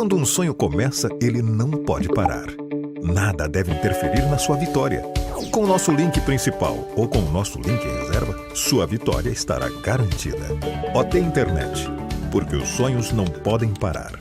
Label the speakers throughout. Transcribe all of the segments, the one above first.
Speaker 1: Quando um sonho começa, ele não pode parar. Nada deve interferir na sua vitória. Com o nosso link principal ou com o nosso link em reserva, sua vitória estará garantida. OT Internet, porque os sonhos não podem parar.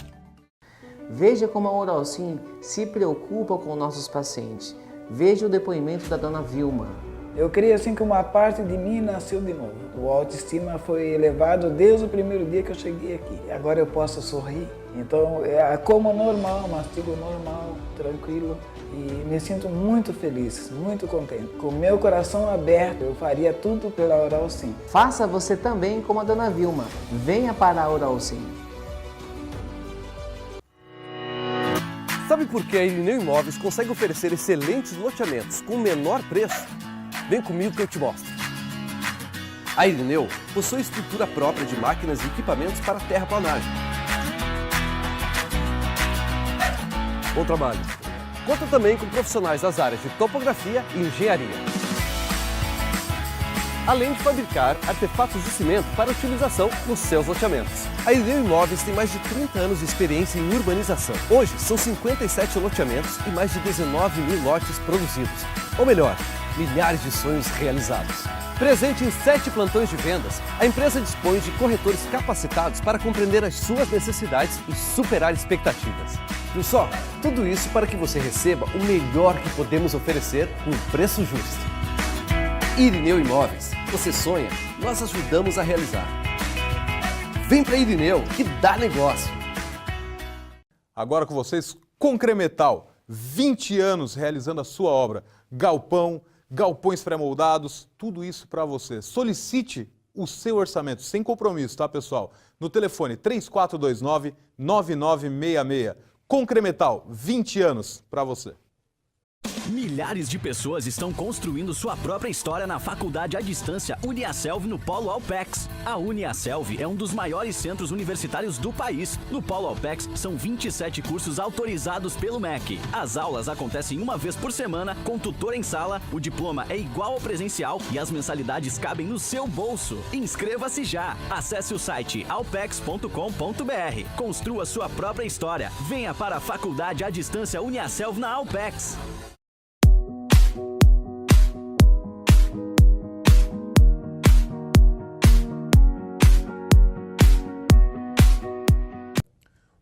Speaker 2: Veja como a Oralcim se preocupa com nossos pacientes. Veja o depoimento da dona Vilma.
Speaker 3: Eu creio assim que uma parte de mim nasceu de novo. O autoestima foi elevado desde o primeiro dia que eu cheguei aqui. Agora eu posso sorrir. Então, como normal, mastigo normal, tranquilo. E me sinto muito feliz, muito contente. Com o meu coração aberto, eu faria tudo pela Oralcim.
Speaker 2: Faça você também como a dona Vilma. Venha para a Oralcim.
Speaker 4: Sabe por que a Irineu Imóveis consegue oferecer excelentes loteamentos com o menor preço? Vem comigo que eu te mostro. A Irineu possui estrutura própria de máquinas e equipamentos para terraplanagem. Bom trabalho. Conta também com profissionais das áreas de topografia e engenharia. Além de fabricar artefatos de cimento para utilização nos seus loteamentos. A Irineu Imóveis tem mais de 30 anos de experiência em urbanização. Hoje, são 57 loteamentos e mais de 19 mil lotes produzidos. Ou melhor, milhares de sonhos realizados. Presente em 7 plantões de vendas, a empresa dispõe de corretores capacitados para compreender as suas necessidades e superar expectativas. Viu só? Tudo isso para que você receba o melhor que podemos oferecer com um preço justo. Irineu Imóveis. Você sonha, nós ajudamos a realizar. Vem para Irineu, que dá negócio.
Speaker 5: Agora com vocês, Concremetal. 20 anos realizando a sua obra. Galpão, galpões pré-moldados, tudo isso para você. Solicite o seu orçamento, sem compromisso, tá, pessoal? No telefone 3429-9966. Concremetal, 20 anos para você.
Speaker 6: Milhares de pessoas estão construindo sua própria história na faculdade à distância UniaSelv no Polo Alpex. A UniaSelv é um dos maiores centros universitários do país. No Polo Alpex são 27 cursos autorizados pelo MEC. As aulas acontecem uma vez por semana, com tutor em sala, o diploma é igual ao presencial e as mensalidades cabem no seu bolso. Inscreva-se já! Acesse o site alpex.com.br. Construa sua própria história. Venha para a faculdade à distância UniaSelv na Alpex.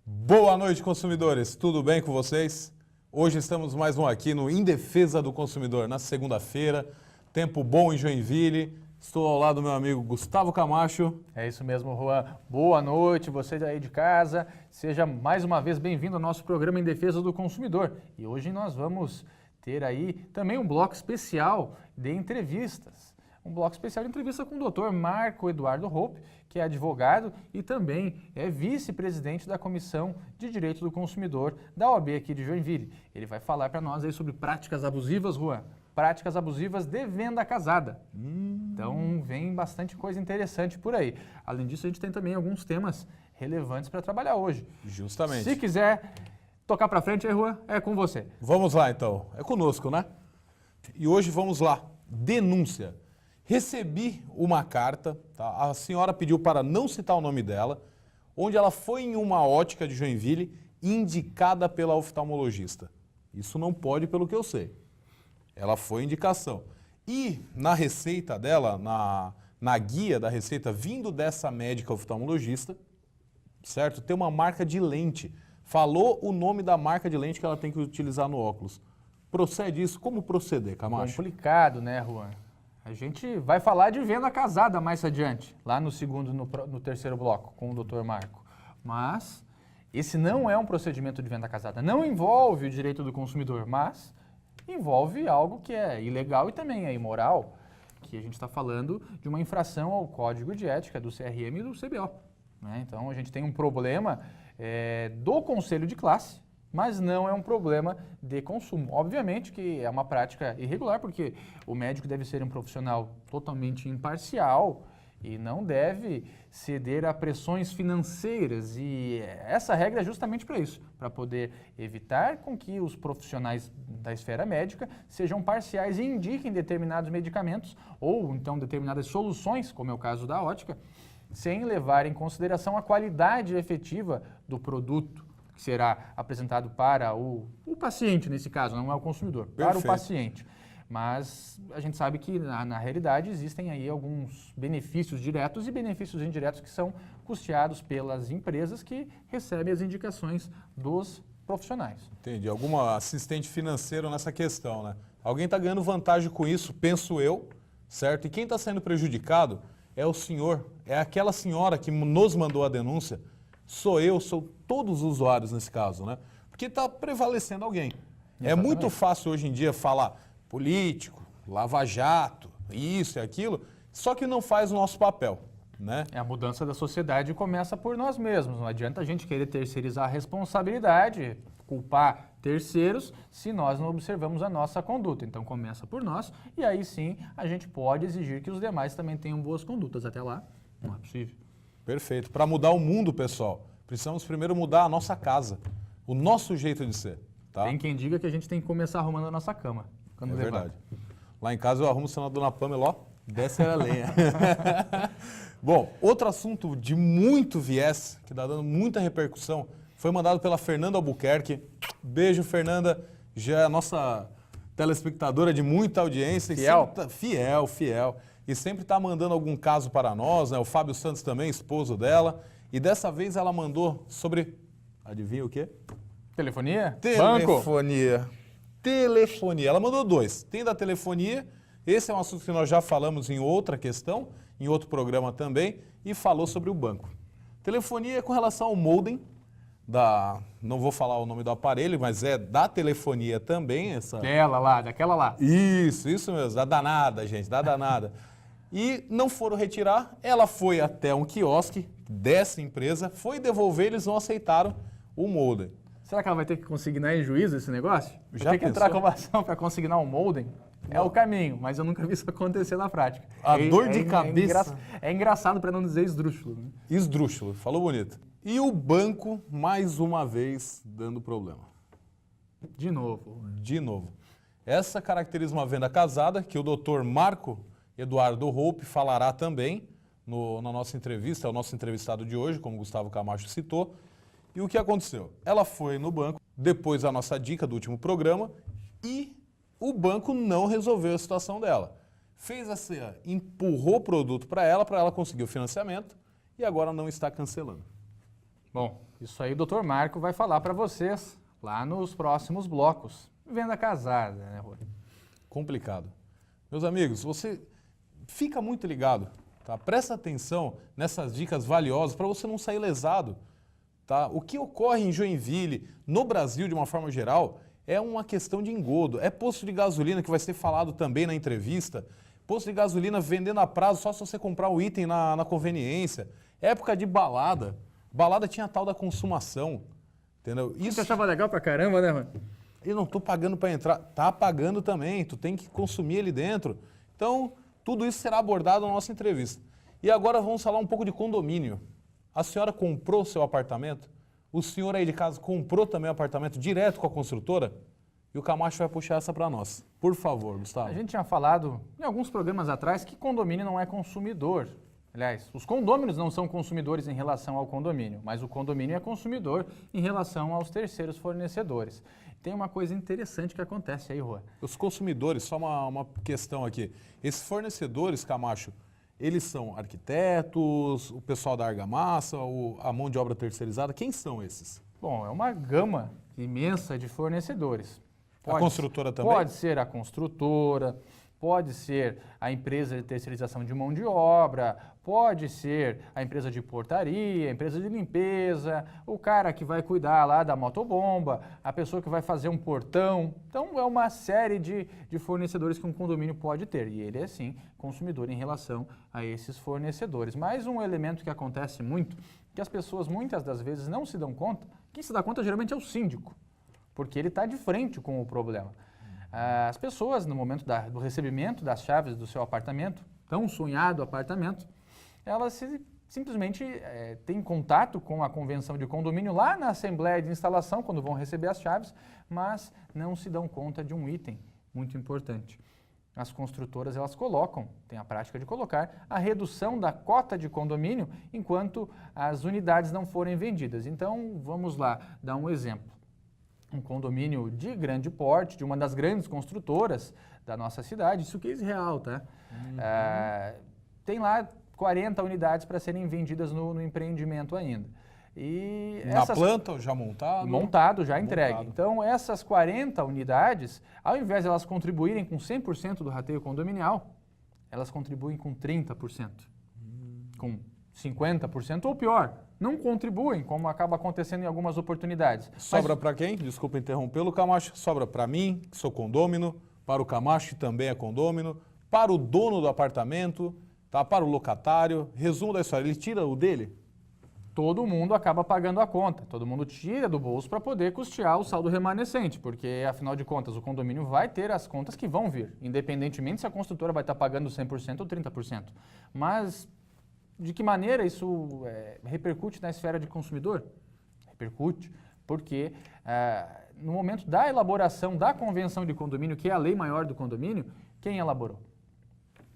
Speaker 5: Boa noite, consumidores. Tudo bem com vocês? Hoje estamos mais um aqui no Em Defesa do Consumidor, na segunda-feira. Tempo bom em Joinville. Estou ao lado do meu amigo Gustavo Camacho.
Speaker 7: É isso mesmo, Juan. Boa noite, você aí de casa. Seja mais uma vez bem-vindo ao nosso programa Em Defesa do Consumidor. E hoje nós vamos ter aí também um bloco especial de entrevistas. Um bloco especial de entrevista com o Dr. Marco Eduardo Hoppe, que é advogado e também é vice-presidente da Comissão de Direito do Consumidor da OAB aqui de Joinville. Ele vai falar para nós aí sobre práticas abusivas, Juan. Práticas abusivas de venda casada. Então vem bastante coisa interessante por aí. Além disso, a gente tem também alguns temas relevantes para trabalhar hoje.
Speaker 5: Justamente.
Speaker 7: Se quiser tocar para frente aí, Juan, é com você.
Speaker 5: Vamos lá, então. É conosco, né? E hoje vamos lá. Denúncia. Recebi uma carta, tá? A senhora pediu para não citar o nome dela, onde ela foi em uma ótica de Joinville indicada pela oftalmologista. Isso não pode, pelo que eu sei. Ela foi indicação. E na receita dela, na guia da receita vindo dessa médica oftalmologista, certo? Tem uma marca de lente. Falou o nome da marca de lente que ela tem que utilizar no óculos. Procede isso? Como proceder, Camacho?
Speaker 7: Complicado, né, Juan? A gente vai falar de venda casada mais adiante, lá no terceiro bloco, com o Dr. Marco. Mas esse não é um procedimento de venda casada. Não envolve o direito do consumidor, mas envolve algo que é ilegal e também é imoral, que a gente está falando de uma infração ao Código de Ética do CRM e do CBO. Né? Então a gente tem um problema do Conselho de Classe, mas não é um problema de consumo. Obviamente que é uma prática irregular, porque o médico deve ser um profissional totalmente imparcial e não deve ceder a pressões financeiras. E essa regra é justamente para isso, para poder evitar com que os profissionais da esfera médica sejam parciais e indiquem determinados medicamentos ou então determinadas soluções, como é o caso da ótica, sem levar em consideração a qualidade efetiva do produto que será apresentado para o paciente, nesse caso, não é o consumidor, para o paciente. Mas a gente sabe que, na realidade, existem aí alguns benefícios diretos e benefícios indiretos que são custeados pelas empresas que recebem as indicações dos profissionais.
Speaker 5: Entendi. Alguma assistente financeiro nessa questão, né? Alguém está ganhando vantagem com isso, penso eu, certo? E quem está sendo prejudicado é o senhor, é aquela senhora que nos mandou a denúncia, sou eu, sou todos os usuários nesse caso, né? Porque está prevalecendo alguém. Exatamente. É muito fácil hoje em dia falar político, lava-jato, isso e aquilo, só que não faz o nosso papel, né?
Speaker 7: A mudança da sociedade começa por nós mesmos. Não adianta a gente querer terceirizar a responsabilidade, culpar terceiros, se nós não observamos a nossa conduta. Então começa por nós e aí sim a gente pode exigir que os demais também tenham boas condutas. Até lá, não é possível.
Speaker 5: Perfeito. Para mudar o mundo, pessoal, precisamos primeiro mudar a nossa casa, o nosso jeito de ser. Tá?
Speaker 7: Tem quem diga que a gente tem que começar arrumando a nossa cama.
Speaker 5: É verdade. Lá em casa eu arrumo o celular da Dona Pamela, ó, desce a lenha. Bom, outro assunto de muito viés, que está dando muita repercussão, foi mandado pela Fernanda Albuquerque. Beijo, Fernanda, já é a nossa telespectadora de muita audiência. Fiel. E sempre está mandando algum caso para nós, né? O Fábio Santos também, esposo dela. E dessa vez ela mandou sobre, adivinha o quê?
Speaker 7: Telefonia?
Speaker 5: Telefonia. Telefonia. Ela mandou 2. Tem da telefonia, esse é um assunto que nós já falamos em outra questão, em outro programa também, e falou sobre o banco. Telefonia é com relação ao modem, não vou falar o nome do aparelho, mas é da telefonia também.
Speaker 7: Daquela lá.
Speaker 5: Isso mesmo, da danada, gente, da danada. E não foram retirar, ela foi até um quiosque dessa empresa, foi devolver, eles não aceitaram o modem.
Speaker 7: Será que ela vai ter que consignar em juízo esse negócio?
Speaker 5: Já
Speaker 7: vai ter que entrar com uma ação para consignar um modem? É o caminho, mas eu nunca vi isso acontecer na prática.
Speaker 5: Dor de cabeça.
Speaker 7: É engraçado para não dizer esdrúxulo. Né?
Speaker 5: Esdrúxulo, falou bonito. E o banco, mais uma vez, dando problema.
Speaker 7: De novo.
Speaker 5: Essa caracteriza uma venda casada, que o doutor Marco Eduardo Hope falará também na nossa entrevista, é o nosso entrevistado de hoje, como o Gustavo Camacho citou. E o que aconteceu? Ela foi no banco, depois da nossa dica do último programa, e o banco não resolveu a situação dela. Empurrou o produto para ela conseguir o financiamento, e agora não está cancelando.
Speaker 7: Bom, isso aí o Dr. Marco vai falar para vocês lá nos próximos blocos. Venda casada, né, Rui?
Speaker 5: Complicado. Meus amigos, você fica muito ligado, tá? Presta atenção nessas dicas valiosas para você não sair lesado. Tá? O que ocorre em Joinville, no Brasil de uma forma geral, é uma questão de engodo. É posto de gasolina, que vai ser falado também na entrevista. Posto de gasolina vendendo a prazo só se você comprar um item na conveniência. Época de balada. Balada tinha a tal da consumação. Entendeu?
Speaker 7: Isso você achava legal pra caramba, né, mano?
Speaker 5: Eu não tô pagando para entrar. Tá pagando também. Tu tem que consumir ali dentro. Então, tudo isso será abordado na nossa entrevista. E agora vamos falar um pouco de condomínio. A senhora comprou seu apartamento? O senhor aí de casa comprou também o apartamento direto com a construtora? E o Camacho vai puxar essa para nós. Por favor, Gustavo.
Speaker 7: A gente tinha falado em alguns programas atrás que condomínio não é consumidor. Aliás, os condôminos não são consumidores em relação ao condomínio, mas o condomínio é consumidor em relação aos terceiros fornecedores. Tem uma coisa interessante que acontece aí, Rua.
Speaker 5: Os consumidores, só uma questão aqui. Esses fornecedores, Camacho, eles são arquitetos, o pessoal da argamassa, a mão de obra terceirizada. Quem são esses?
Speaker 7: Bom, é uma gama imensa de fornecedores.
Speaker 5: A construtora também?
Speaker 7: Pode ser a construtora, pode ser a empresa de terceirização de mão de obra, pode ser a empresa de portaria, a empresa de limpeza, o cara que vai cuidar lá da motobomba, a pessoa que vai fazer um portão. Então, é uma série de fornecedores que um condomínio pode ter. E ele é, sim, consumidor em relação a esses fornecedores. Mas um elemento que acontece muito, que as pessoas muitas das vezes não se dão conta, quem se dá conta geralmente é o síndico, porque ele está de frente com o problema. As pessoas, no momento do recebimento das chaves do seu apartamento, tão sonhado apartamento, elas simplesmente têm contato com a convenção de condomínio lá na assembleia de instalação, quando vão receber as chaves, mas não se dão conta de um item muito importante. as construtoras elas colocam, tem a prática de colocar, a redução da cota de condomínio enquanto as unidades não forem vendidas. Então, vamos lá dar um exemplo. Um condomínio de grande porte, de uma das grandes construtoras da nossa cidade, isso que é real, tá? Tem lá 40 unidades para serem vendidas no empreendimento ainda. E
Speaker 5: Na planta, já montado?
Speaker 7: Montado, já entregue.
Speaker 5: Montado.
Speaker 7: Então, essas 40 unidades, ao invés de elas contribuírem com 100% do rateio condominial, elas contribuem com 30%, com 50% ou pior, não contribuem, como acaba acontecendo em algumas oportunidades.
Speaker 5: Sobra para quem? Desculpa interrompê-lo, Camacho. Sobra para mim, que sou condômino, para o Camacho, que também é condômino, para o dono do apartamento, tá? Para o locatário. Resumo da história, ele tira o dele?
Speaker 7: Todo mundo acaba pagando a conta, todo mundo tira do bolso para poder custear o saldo remanescente, porque, afinal de contas, o condomínio vai ter as contas que vão vir, independentemente se a construtora vai estar pagando 100% ou 30%. Mas, de que maneira isso repercute na esfera de consumidor? Repercute porque, no momento da elaboração da convenção de condomínio, que é a lei maior do condomínio, quem elaborou?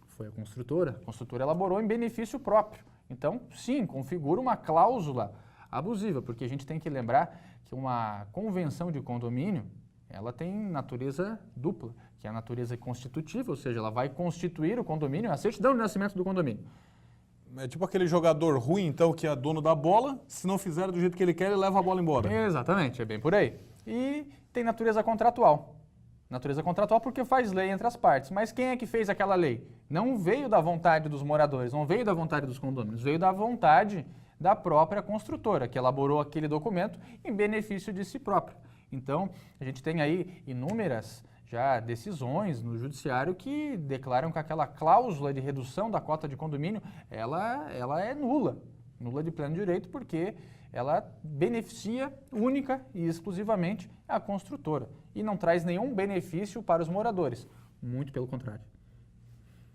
Speaker 7: Foi a construtora. A construtora elaborou em benefício próprio. Então, sim, configura uma cláusula abusiva, porque a gente tem que lembrar que uma convenção de condomínio, ela tem natureza dupla, que é a natureza constitutiva, ou seja, ela vai constituir o condomínio, a certidão de nascimento do condomínio.
Speaker 5: É tipo aquele jogador ruim, então, que é dono da bola, se não fizer do jeito que ele quer, ele leva a bola embora.
Speaker 7: Exatamente, é bem por aí. E tem natureza contratual. Natureza contratual porque faz lei entre as partes. Mas quem é que fez aquela lei? Não veio da vontade dos moradores, não veio da vontade dos condôminos, veio da vontade da própria construtora, que elaborou aquele documento em benefício de si própria. Então, a gente tem aí inúmeras já decisões no judiciário que declaram que aquela cláusula de redução da cota de condomínio, ela é nula de pleno direito, porque ela beneficia única e exclusivamente a construtora e não traz nenhum benefício para os moradores, muito pelo contrário.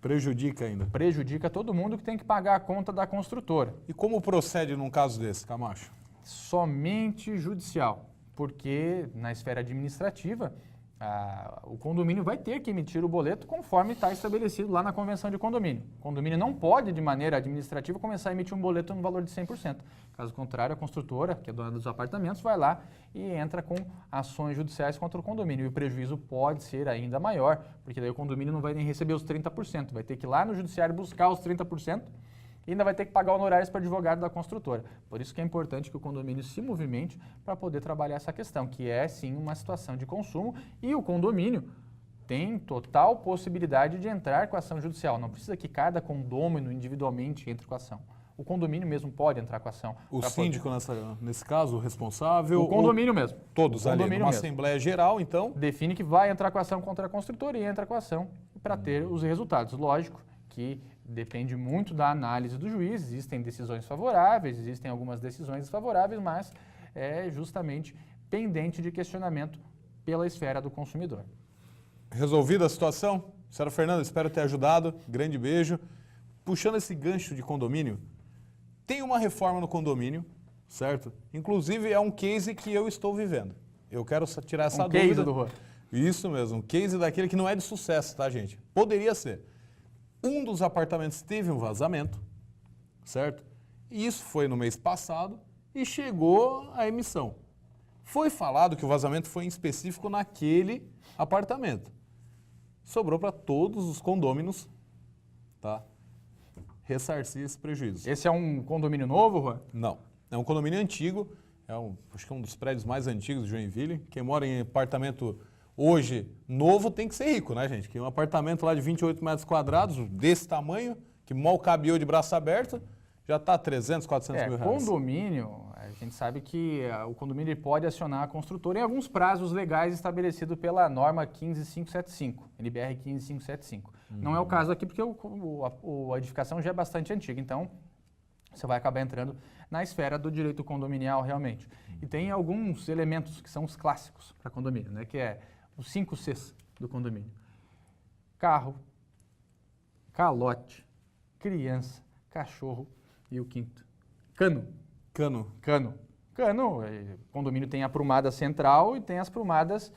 Speaker 5: Prejudica ainda.
Speaker 7: Prejudica todo mundo que tem que pagar a conta da construtora.
Speaker 5: E como procede num caso desse, Camacho?
Speaker 7: Somente judicial, porque na esfera administrativa, o condomínio vai ter que emitir o boleto conforme está estabelecido lá na convenção de condomínio. O condomínio não pode, de maneira administrativa, começar a emitir um boleto no valor de 100%. Caso contrário, a construtora, que é dona dos apartamentos, vai lá e entra com ações judiciais contra o condomínio. E o prejuízo pode ser ainda maior, porque daí o condomínio não vai nem receber os 30%. Vai ter que ir lá no judiciário buscar os 30%. E ainda vai ter que pagar honorários para advogado da construtora. Por isso que é importante que o condomínio se movimente para poder trabalhar essa questão, que é sim uma situação de consumo, e o condomínio tem total possibilidade de entrar com a ação judicial. Não precisa que cada condômino individualmente entre com a ação. O condomínio mesmo pode entrar com a ação.
Speaker 5: O síndico, nesse caso, o responsável?
Speaker 7: O condomínio mesmo.
Speaker 5: Todos ali, numa
Speaker 7: mesmo.
Speaker 5: assembleia geral, então?
Speaker 7: Define que vai entrar com a ação contra a construtora e entra com a ação para ter os resultados. Lógico que depende muito da análise do juiz, existem decisões favoráveis, existem algumas decisões desfavoráveis, mas é justamente pendente de questionamento pela esfera do consumidor.
Speaker 5: Resolvida a situação? Senhora Fernanda, espero ter ajudado. Grande beijo. Puxando esse gancho de condomínio, tem uma reforma no condomínio, certo? Inclusive é um case que eu estou vivendo. Eu quero tirar essa dúvida.
Speaker 7: Case do Rua.
Speaker 5: Isso mesmo, um case daquele que não é de sucesso, tá, gente? Poderia ser. Um dos apartamentos teve um vazamento, certo? E isso foi no mês passado e chegou a emissão. Foi falado que o vazamento foi em específico naquele apartamento. Sobrou para todos os condôminos, tá? Ressarcir esse prejuízo.
Speaker 7: Esse é um condomínio novo, Juan?
Speaker 5: Não, é um condomínio antigo, acho que é um dos prédios mais antigos de Joinville. Quem mora em apartamento hoje novo tem que ser rico, né, gente? Que um apartamento lá de 28 metros quadrados, desse tamanho, que mal cabe eu de braço aberto, já está 300, 400 mil reais.
Speaker 7: Condomínio, a gente sabe que o condomínio pode acionar a construtora em alguns prazos legais estabelecidos pela norma 15575, NBR 15575. Não é o caso aqui porque a edificação já é bastante antiga, então você vai acabar entrando na esfera do direito condominial realmente. E tem alguns elementos que são os clássicos para condomínio, né, que é os 5 Cs do condomínio: carro, calote, criança, cachorro e o quinto, cano. Condomínio tem a prumada central e tem as prumadas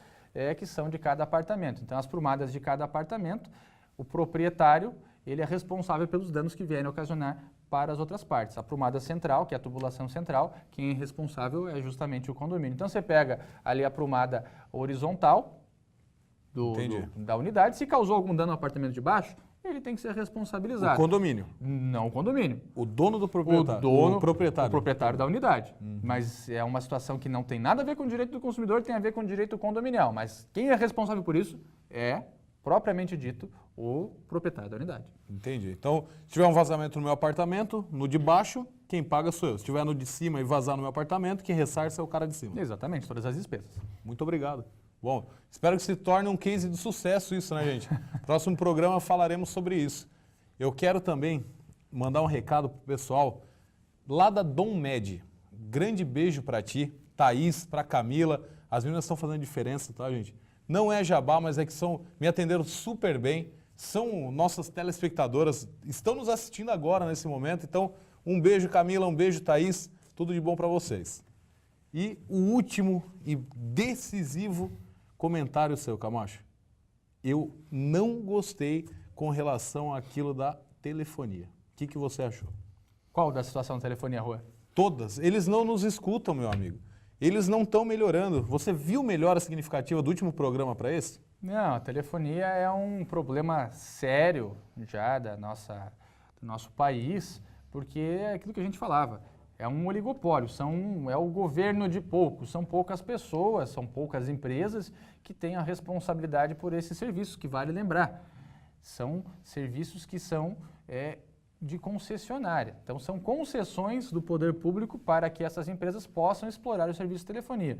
Speaker 7: que são de cada apartamento. Então, as prumadas de cada apartamento, o proprietário ele é responsável pelos danos que vierem a ocasionar para as outras partes. A aprumada central, que é a tubulação central, quem é responsável é justamente o condomínio. Então você pega ali a aprumada horizontal da unidade, se causou algum dano no apartamento de baixo, ele tem que ser responsabilizado.
Speaker 5: O condomínio.
Speaker 7: Não o condomínio.
Speaker 5: O dono do proprietário.
Speaker 7: O
Speaker 5: proprietário.
Speaker 7: O proprietário da unidade. Mas é uma situação que não tem nada a ver com o direito do consumidor, tem a ver com o direito condominial. Mas quem é responsável por isso é, propriamente dito, o proprietário da unidade.
Speaker 5: Entendi. Então, se tiver um vazamento no meu apartamento, no de baixo, quem paga sou eu. Se tiver no de cima e vazar no meu apartamento, quem ressarce é o cara de cima.
Speaker 7: Exatamente, todas as despesas.
Speaker 5: Muito obrigado. Bom, espero que se torne um case de sucesso isso, né, gente? Próximo programa falaremos sobre isso. Eu quero também mandar um recado pro pessoal lá da Dom Med. Grande beijo para ti, Thaís, para Camila. As meninas estão fazendo diferença, tá, gente? Não é jabá, mas é que me atenderam super bem. São nossas telespectadoras, estão nos assistindo agora nesse momento. Então, um beijo, Camila, um beijo, Thaís. Tudo de bom para vocês. E o último e decisivo comentário seu, Camacho. Eu não gostei com relação àquilo da telefonia. O que você achou?
Speaker 7: Qual da situação da telefonia, Rua?
Speaker 5: Todas. Eles não nos escutam, meu amigo. Eles não estão melhorando. Você viu melhora significativa do último programa para esse?
Speaker 7: Não, a telefonia é um problema sério já do nosso país, porque é aquilo que a gente falava. É um oligopólio, é o governo de poucos, são poucas pessoas, são poucas empresas que têm a responsabilidade por esses serviços, que vale lembrar. São serviços que são de concessionária. Então, são concessões do poder público para que essas empresas possam explorar o serviço de telefonia.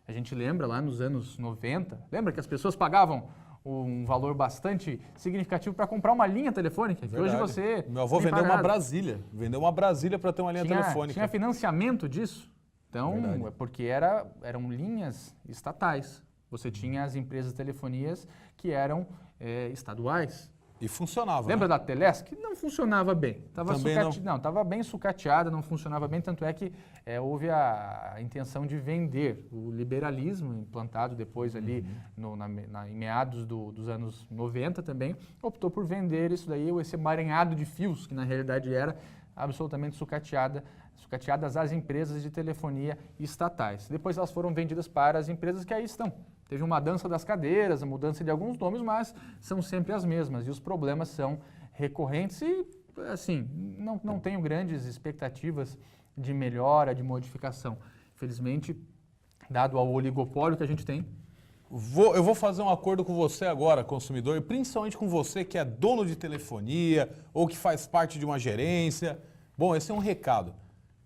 Speaker 7: A gente lembra lá nos anos 90, lembra que as pessoas pagavam um valor bastante significativo para comprar uma linha telefônica, que hoje você...
Speaker 5: Meu avô vendeu uma Brasília, para ter uma linha telefônica.
Speaker 7: Tinha financiamento disso, então, porque eram linhas estatais. Você tinha as empresas de telefonias que eram estaduais.
Speaker 5: E funcionava.
Speaker 7: Lembra
Speaker 5: né?
Speaker 7: da Telesc? Não funcionava bem. Estava bem sucateada, não funcionava bem, tanto é que houve a intenção de vender. O liberalismo, implantado depois ali em meados dos anos 90 também, optou por vender isso daí, esse emaranhado de fios, que na realidade era absolutamente sucateadas às empresas de telefonia estatais. Depois elas foram vendidas para as empresas que aí estão. Teve uma dança das cadeiras, a mudança de alguns nomes, mas são sempre as mesmas. E os problemas são recorrentes e, assim, não tenho grandes expectativas de melhora, de modificação. Infelizmente, dado ao oligopólio que a gente tem.
Speaker 5: Eu vou fazer um acordo com você agora, consumidor, e principalmente com você que é dono de telefonia ou que faz parte de uma gerência. Bom, esse é um recado.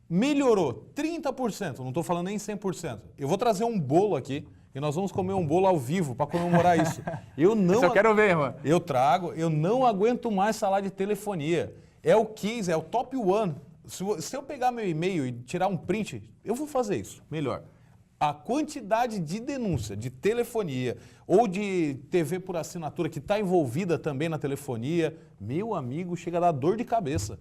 Speaker 5: Melhorou 30%, não estou falando nem 100%. Eu vou trazer um bolo aqui. E nós vamos comer um bolo ao vivo para comemorar isso. Eu
Speaker 7: quero ver, mano.
Speaker 5: Eu não aguento mais falar de telefonia. É o case, é o top one. Se eu pegar meu e-mail e tirar um print, eu vou fazer isso, melhor. A quantidade de denúncia de telefonia ou de TV por assinatura que está envolvida também na telefonia, meu amigo, chega a dar dor de cabeça.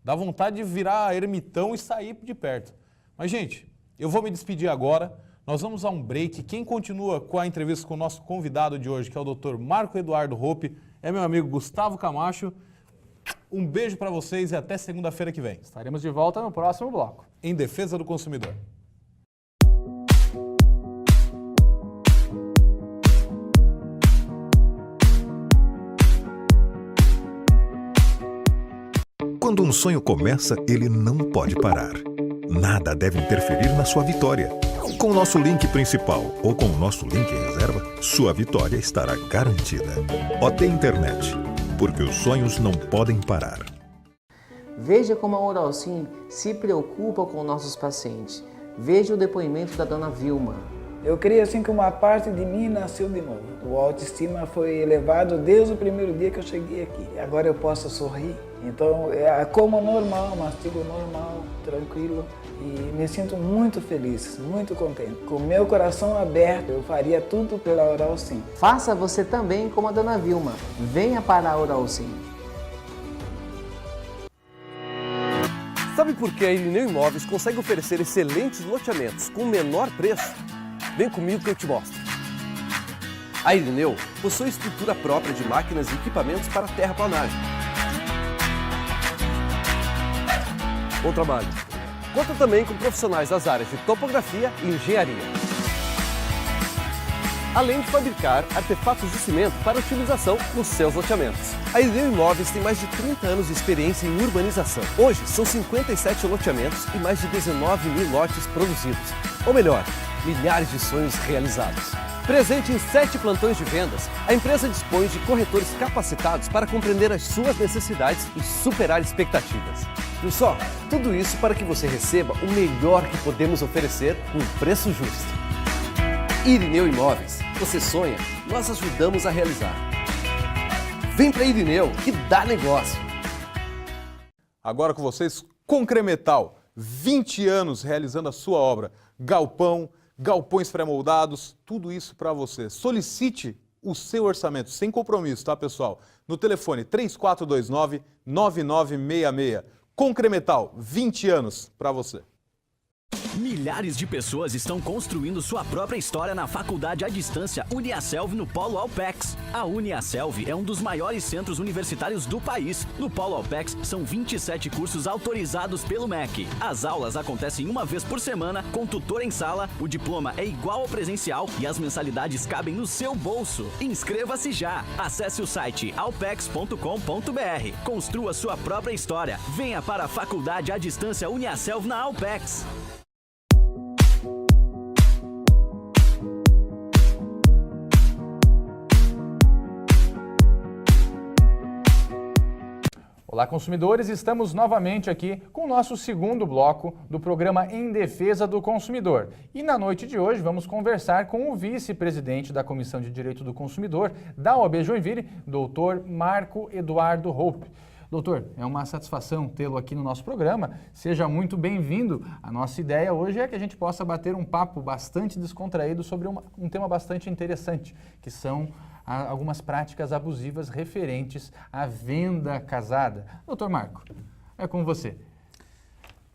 Speaker 5: Dá vontade de virar ermitão e sair de perto. Mas, gente, eu vou me despedir agora. Nós vamos a um break. Quem continua com a entrevista com o nosso convidado de hoje, que é o Dr. Marco Eduardo Hoppe, é meu amigo Gustavo Camacho. Um beijo para vocês e até segunda-feira que vem.
Speaker 7: Estaremos de volta no próximo bloco.
Speaker 5: Em defesa do consumidor.
Speaker 1: Quando um sonho começa, ele não pode parar. Nada deve interferir na sua vitória. Com o nosso link principal ou com o nosso link em reserva, sua vitória estará garantida. OT Internet, porque os sonhos não podem parar.
Speaker 2: Veja como a Oralsim se preocupa com nossos pacientes. Veja o depoimento da dona Vilma.
Speaker 3: Eu creio assim que uma parte de mim nasceu de novo. O autoestima foi elevado desde o primeiro dia que eu cheguei aqui. Agora eu posso sorrir. Então, como normal, mastigo normal, tranquilo. E me sinto muito feliz, muito contente. Com o meu coração aberto, eu faria tudo pela Oralsim.
Speaker 2: Faça você também como a dona Vilma. Venha para a Oralsim.
Speaker 4: Sabe por que a Irineu Imóveis consegue oferecer excelentes loteamentos com o menor preço? Vem comigo que eu te mostro. A Irineu possui estrutura própria de máquinas e equipamentos para terraplanagem. Bom trabalho. Conta também com profissionais das áreas de topografia e engenharia. Além de fabricar artefatos de cimento para utilização nos seus loteamentos. A Irineu Imóveis tem mais de 30 anos de experiência em urbanização. Hoje, são 57 loteamentos e mais de 19 mil lotes produzidos. Ou melhor, milhares de sonhos realizados. Presente em 7 plantões de vendas, a empresa dispõe de corretores capacitados para compreender as suas necessidades e superar expectativas. Viu só? Tudo isso para que você receba o melhor que podemos oferecer com um preço justo. Irineu Imóveis. Você sonha, nós ajudamos a realizar. Vem para Irineu, que dá negócio.
Speaker 5: Agora com vocês, Concremetal. 20 anos realizando a sua obra. Galpão, galpões pré-moldados, tudo isso para você. Solicite o seu orçamento, sem compromisso, tá, pessoal? No telefone 3429-9966. Concremetal, 20 anos para você.
Speaker 6: Milhares de pessoas estão construindo sua própria história na faculdade à distância Uniaselv no Polo Alpex. A Uniaselv é um dos maiores centros universitários do país. No Polo Alpex são 27 cursos autorizados pelo MEC. As aulas acontecem uma vez por semana, com tutor em sala, o diploma é igual ao presencial e as mensalidades cabem no seu bolso. Inscreva-se já! Acesse o site alpex.com.br. Construa sua própria história. Venha para a faculdade à distância Uniaselv na Alpex.
Speaker 7: Olá, consumidores! Estamos novamente aqui com o nosso segundo bloco do programa Em Defesa do Consumidor. E na noite de hoje vamos conversar com o vice-presidente da Comissão de Direito do Consumidor da OAB Joinville, doutor Marco Eduardo Hope. Doutor, é uma satisfação tê-lo aqui no nosso programa. Seja muito bem-vindo. A nossa ideia hoje é que a gente possa bater um papo bastante descontraído sobre um tema bastante interessante, que são algumas práticas abusivas referentes à venda casada. Doutor Marco, é com você.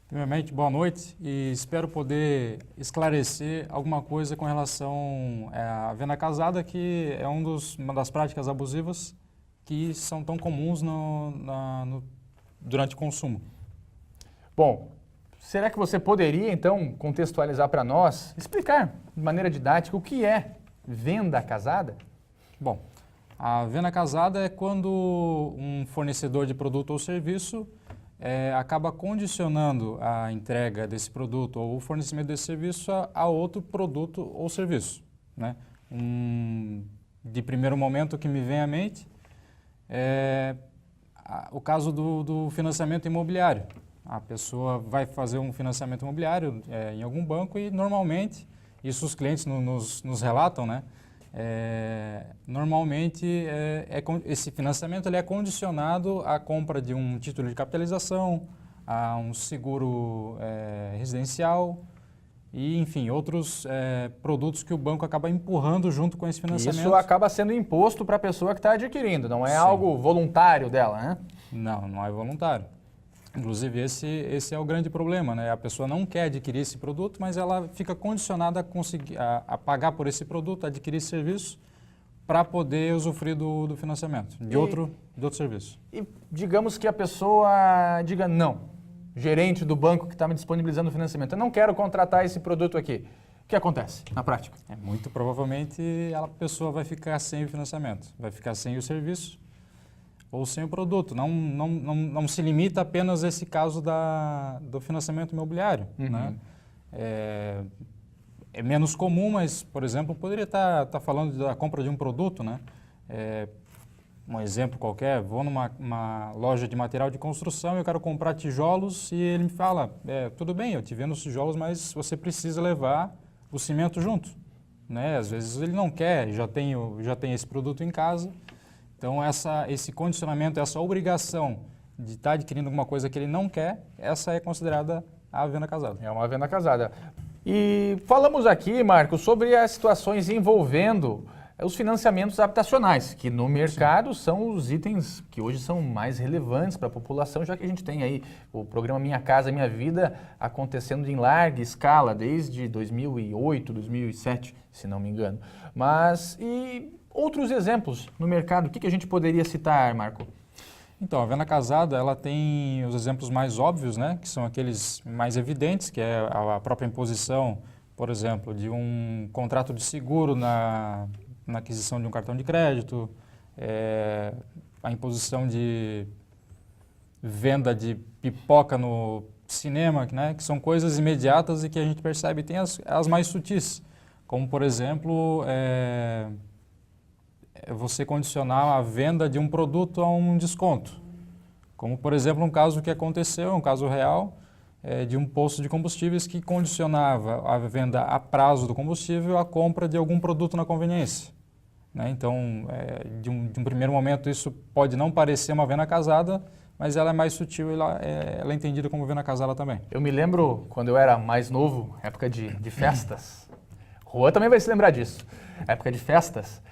Speaker 8: Primeiramente, boa noite e espero poder esclarecer alguma coisa com relação à venda casada, que é uma das práticas abusivas que são tão comuns durante o consumo.
Speaker 7: Bom, será que você poderia, então, contextualizar para nós, explicar de maneira didática o que é venda casada?
Speaker 8: Bom, a venda casada é quando um fornecedor de produto ou serviço acaba condicionando a entrega desse produto ou o fornecimento desse serviço a outro produto ou serviço, né? De primeiro momento, o que me vem à mente é o caso do financiamento imobiliário. A pessoa vai fazer um financiamento imobiliário em algum banco e normalmente, isso os clientes nos relatam, né? Normalmente esse financiamento ele é condicionado à compra de um título de capitalização, a um seguro residencial e, enfim, outros produtos que o banco acaba empurrando junto com esse financiamento.
Speaker 7: Isso acaba sendo imposto para a pessoa que está adquirindo, não é
Speaker 8: Sim.
Speaker 7: algo voluntário dela, né?
Speaker 8: Não é voluntário. Inclusive, esse é o grande problema, né? A pessoa não quer adquirir esse produto, mas ela fica condicionada a pagar por esse produto, adquirir esse serviço, para poder usufruir do financiamento, de outro serviço.
Speaker 7: E digamos que a pessoa diga não, gerente do banco que está me disponibilizando o financiamento, eu não quero contratar esse produto aqui. O que acontece na prática?
Speaker 8: Muito provavelmente a pessoa vai ficar sem o financiamento, vai ficar sem o serviço ou sem o produto. Não se limita apenas a esse caso do financiamento imobiliário, né? É menos comum, mas, por exemplo, poderia estar falando da compra de um produto, né? Um exemplo qualquer, vou numa loja de material de construção e eu quero comprar tijolos e ele me fala, tudo bem, eu te vendo os tijolos, mas você precisa levar o cimento junto, né? Às vezes ele não quer, já tem esse produto em casa. Então, esse condicionamento, essa obrigação de estar adquirindo alguma coisa que ele não quer, essa é considerada a venda casada.
Speaker 7: É uma venda casada. E falamos aqui, Marco, sobre as situações envolvendo os financiamentos habitacionais, que no mercado são os itens que hoje são mais relevantes para a população, já que a gente tem aí o programa Minha Casa Minha Vida acontecendo em larga escala desde 2008, 2007, se não me engano. Mas e outros exemplos no mercado, o que a gente poderia citar, Marco?
Speaker 8: Então, a venda casada, ela tem os exemplos mais óbvios, né, que são aqueles mais evidentes, que é a própria imposição, por exemplo, de um contrato de seguro na aquisição de um cartão de crédito, a imposição de venda de pipoca no cinema, né, que são coisas imediatas e que a gente percebe. Tem as mais sutis, como, por exemplo, você condicionar a venda de um produto a um desconto. Como, por exemplo, um caso que aconteceu, um caso real, de um posto de combustíveis que condicionava a venda a prazo do combustível à compra de algum produto na conveniência. Né? Então, de um primeiro momento, isso pode não parecer uma venda casada, mas ela é mais sutil e ela é entendida como venda casada também.
Speaker 7: Eu me lembro, quando eu era mais novo, época de festas, Juan também vai se lembrar disso, época de festas,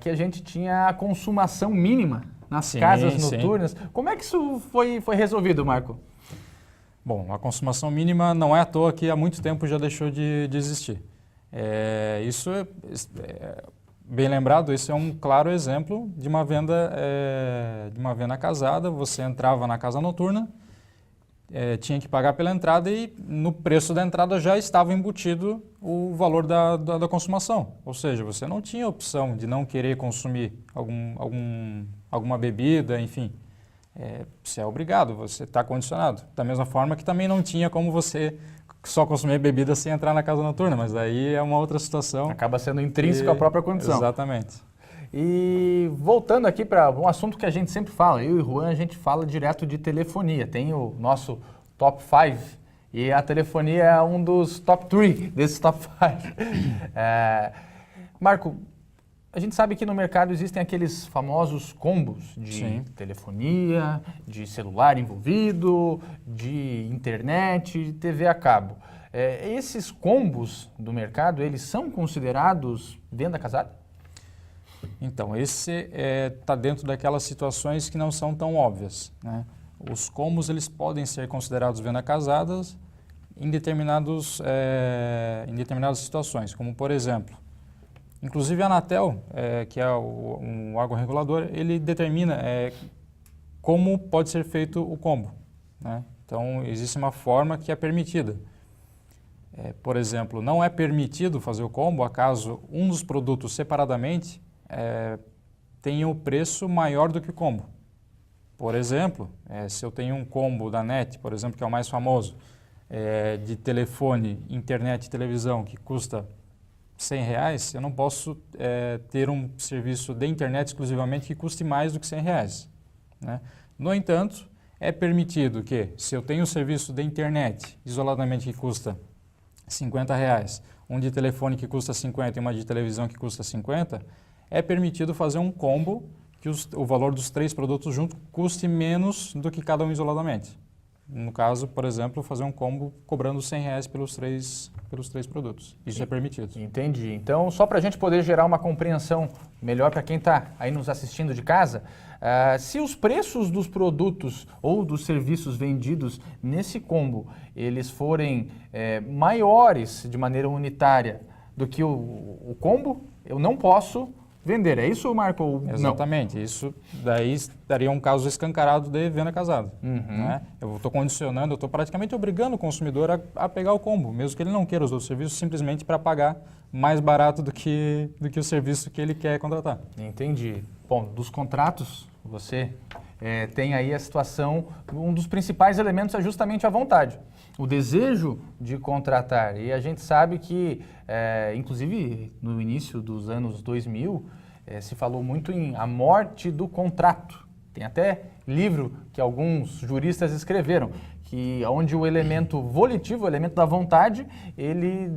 Speaker 7: que a gente tinha a consumação mínima nas casas noturnas. Como é que isso foi resolvido, Marco?
Speaker 8: Bom, a consumação mínima não é à toa que há muito tempo já deixou de existir. Isso bem lembrado, esse é um claro exemplo de uma venda casada. Você entrava na casa noturna, tinha que pagar pela entrada e no preço da entrada já estava embutido o valor da consumação. Ou seja, você não tinha opção de não querer consumir alguma bebida, enfim. Você é obrigado, você está condicionado. Da mesma forma que também não tinha como você só consumir bebida sem entrar na casa noturna, mas daí é uma outra situação.
Speaker 7: Acaba sendo intrínseco à própria condição.
Speaker 8: Exatamente.
Speaker 7: E voltando aqui para um assunto que a gente sempre fala, eu e o Juan, a gente fala direto de telefonia. Tem o nosso top 5 e a telefonia é um dos top 3 desses top 5. Marco, a gente sabe que no mercado existem aqueles famosos combos de telefonia, de celular envolvido, de internet, de TV a cabo. Esses combos do mercado, eles são considerados venda casada?
Speaker 8: Então, esse está dentro daquelas situações que não são tão óbvias, né? Os combos, eles podem ser considerados venda casadas em determinadas situações, como por exemplo, inclusive a Anatel, que é um órgão regulador, ele determina como pode ser feito o combo, né? Então, existe uma forma que é permitida. Por exemplo, não é permitido fazer o combo acaso um dos produtos separadamente tenha o preço maior do que o combo. Por exemplo, se eu tenho um combo da NET, por exemplo, que é o mais famoso, de telefone, internet e televisão que custa R$100, eu não posso ter um serviço de internet exclusivamente que custe mais do que R$100, né? No entanto, é permitido que, se eu tenho um serviço de internet isoladamente que custa R$50, um de telefone que custa 50 e uma de televisão que custa 50, é permitido fazer um combo que o valor dos 3 produtos juntos custe menos do que cada um isoladamente. No caso, por exemplo, fazer um combo cobrando R$100 pelos três produtos. Isso é permitido.
Speaker 7: Entendi. Então, só para a gente poder gerar uma compreensão melhor para quem está aí nos assistindo de casa, se os preços dos produtos ou dos serviços vendidos nesse combo, eles forem maiores de maneira unitária do que o combo, eu não posso vender. É isso, Marco?
Speaker 8: Exatamente. Não. Isso daí daria um caso escancarado de venda casada. Né? Eu estou condicionando, eu estou praticamente obrigando o consumidor a pegar o combo, mesmo que ele não queira os outros serviços, simplesmente para pagar mais barato do que o serviço que ele quer contratar.
Speaker 7: Entendi. Bom, dos contratos, você tem aí a situação, um dos principais elementos é justamente a vontade, o desejo de contratar. E a gente sabe que, inclusive no início dos anos 2000, se falou muito em a morte do contrato. Tem até livro que alguns juristas escreveram, onde o elemento volitivo, o elemento da vontade, ele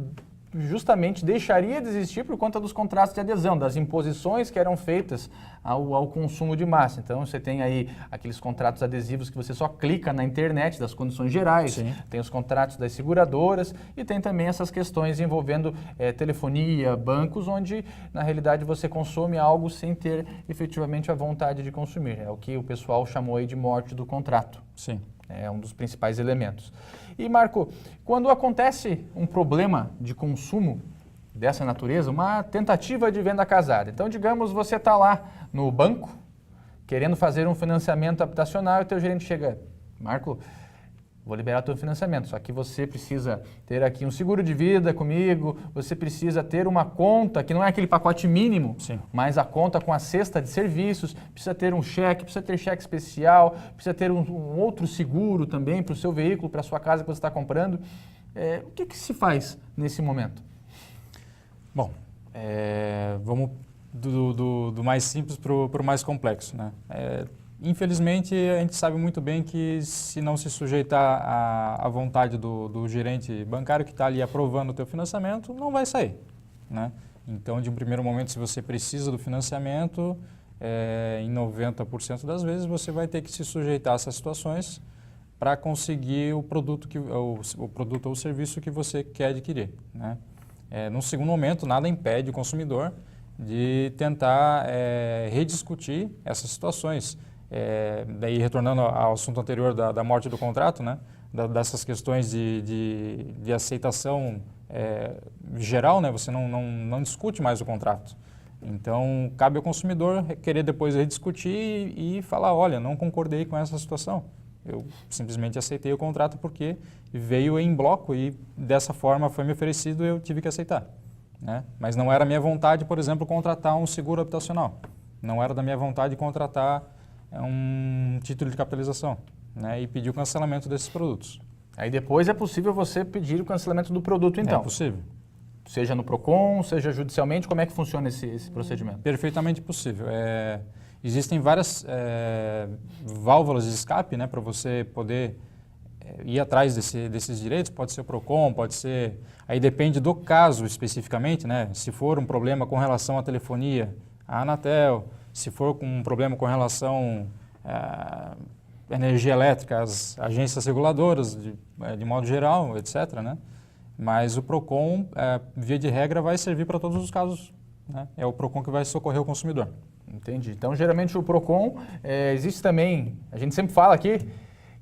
Speaker 7: justamente deixaria de existir por conta dos contratos de adesão, das imposições que eram feitas ao consumo de massa. Então, você tem aí aqueles contratos adesivos que você só clica na internet, das condições gerais,
Speaker 8: Sim.
Speaker 7: tem os contratos das seguradoras e tem também essas questões envolvendo telefonia, bancos, onde, na realidade, você consome algo sem ter efetivamente a vontade de consumir. É o que o pessoal chamou aí de morte do contrato.
Speaker 8: Sim.
Speaker 7: É um dos principais elementos. E, Marco, quando acontece um problema de consumo dessa natureza, uma tentativa de venda casada. Então, digamos, você está lá no banco, querendo fazer um financiamento habitacional e o teu gerente chega, Marco, vou liberar o teu financiamento, só que você precisa ter aqui um seguro de vida comigo, você precisa ter uma conta, que não é aquele pacote mínimo,
Speaker 8: Sim.
Speaker 7: mas a conta com a cesta de serviços, precisa ter um cheque, precisa ter cheque especial, precisa ter um outro seguro também para o seu veículo, para a sua casa que você está comprando. O que se faz nesse momento?
Speaker 8: Bom, vamos do mais simples para o mais complexo, né? Infelizmente, a gente sabe muito bem que se não se sujeitar à vontade do gerente bancário que está ali aprovando o teu financiamento, não vai sair, né? Então, de um primeiro momento, se você precisa do financiamento, em 90% das vezes você vai ter que se sujeitar a essas situações para conseguir o produto ou o serviço que você quer adquirir, né? Num segundo momento, nada impede o consumidor de tentar rediscutir essas situações. Daí, retornando ao assunto anterior da morte do contrato, né? Dessas questões de aceitação geral, né? Você não discute mais o contrato. Então, cabe ao consumidor querer depois rediscutir e falar, olha, não concordei com essa situação. Eu simplesmente aceitei o contrato porque veio em bloco e dessa forma foi me oferecido e eu tive que aceitar, né? Mas não era minha vontade, por exemplo, contratar um seguro habitacional. Não era da minha vontade contratar um título de capitalização, né? E pedir o cancelamento desses produtos.
Speaker 7: Aí depois é possível você pedir o cancelamento do produto, então?
Speaker 8: É possível.
Speaker 7: Seja no PROCON, seja judicialmente, como é que funciona esse procedimento?
Speaker 8: Perfeitamente possível. Existem várias válvulas de escape, né, para você poder ir atrás desses direitos. Pode ser o PROCON, pode ser... Aí depende do caso especificamente, né? Se for um problema com relação à telefonia, a Anatel. Se for com um problema com relação à energia elétrica, as agências reguladoras, de modo geral, etc., né? Mas o PROCON, via de regra, vai servir para todos os casos, né? É o PROCON que vai socorrer o consumidor.
Speaker 7: Entendi. Então, geralmente, o PROCON, existe também, a gente sempre fala aqui,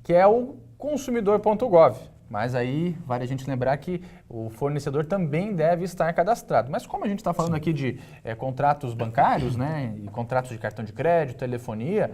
Speaker 7: que é o consumidor.gov. Mas aí vale a gente lembrar que o fornecedor também deve estar cadastrado. Mas como a gente está falando aqui de contratos bancários, né, e contratos de cartão de crédito, telefonia,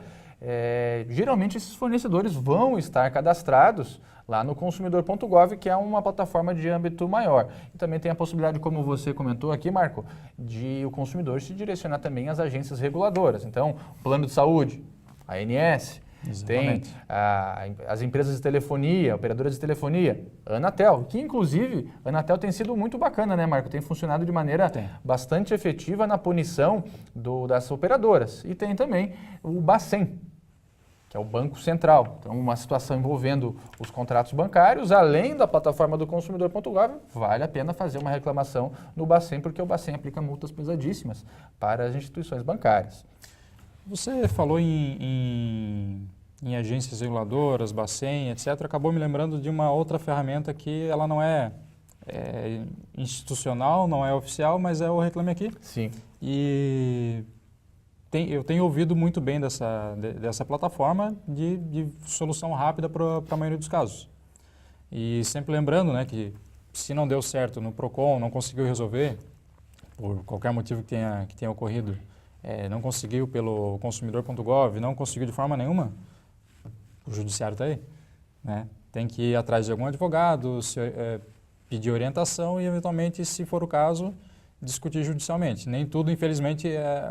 Speaker 7: geralmente esses fornecedores vão estar cadastrados lá no consumidor.gov, que é uma plataforma de âmbito maior. E também tem a possibilidade, como você comentou aqui, Marco, de o consumidor se direcionar também às agências reguladoras. Então, plano de saúde, ANS,
Speaker 8: exatamente.
Speaker 7: Tem as empresas de telefonia, operadoras de telefonia, Anatel, que inclusive a Anatel tem sido muito bacana, né, Marco? Tem funcionado de maneira bastante efetiva na punição das operadoras. E tem também o Bacen, que é o Banco Central. Então, uma situação envolvendo os contratos bancários, além da plataforma do consumidor.gov, vale a pena fazer uma reclamação no Bacen, porque o Bacen aplica multas pesadíssimas para as instituições bancárias.
Speaker 8: Você falou em agências reguladoras, Bacen, etc. Acabou me lembrando de uma outra ferramenta que ela não é institucional, não é oficial, mas é o Reclame Aqui.
Speaker 7: Sim.
Speaker 8: E eu tenho ouvido muito bem dessa plataforma de solução rápida para a maioria dos casos. E sempre lembrando, né, que se não deu certo no PROCON, não conseguiu resolver, por qualquer motivo que tenha ocorrido, não conseguiu pelo consumidor.gov, não conseguiu de forma nenhuma, o judiciário está aí, né? Tem que ir atrás de algum advogado, pedir orientação e, eventualmente, se for o caso, discutir judicialmente. Nem tudo, infelizmente,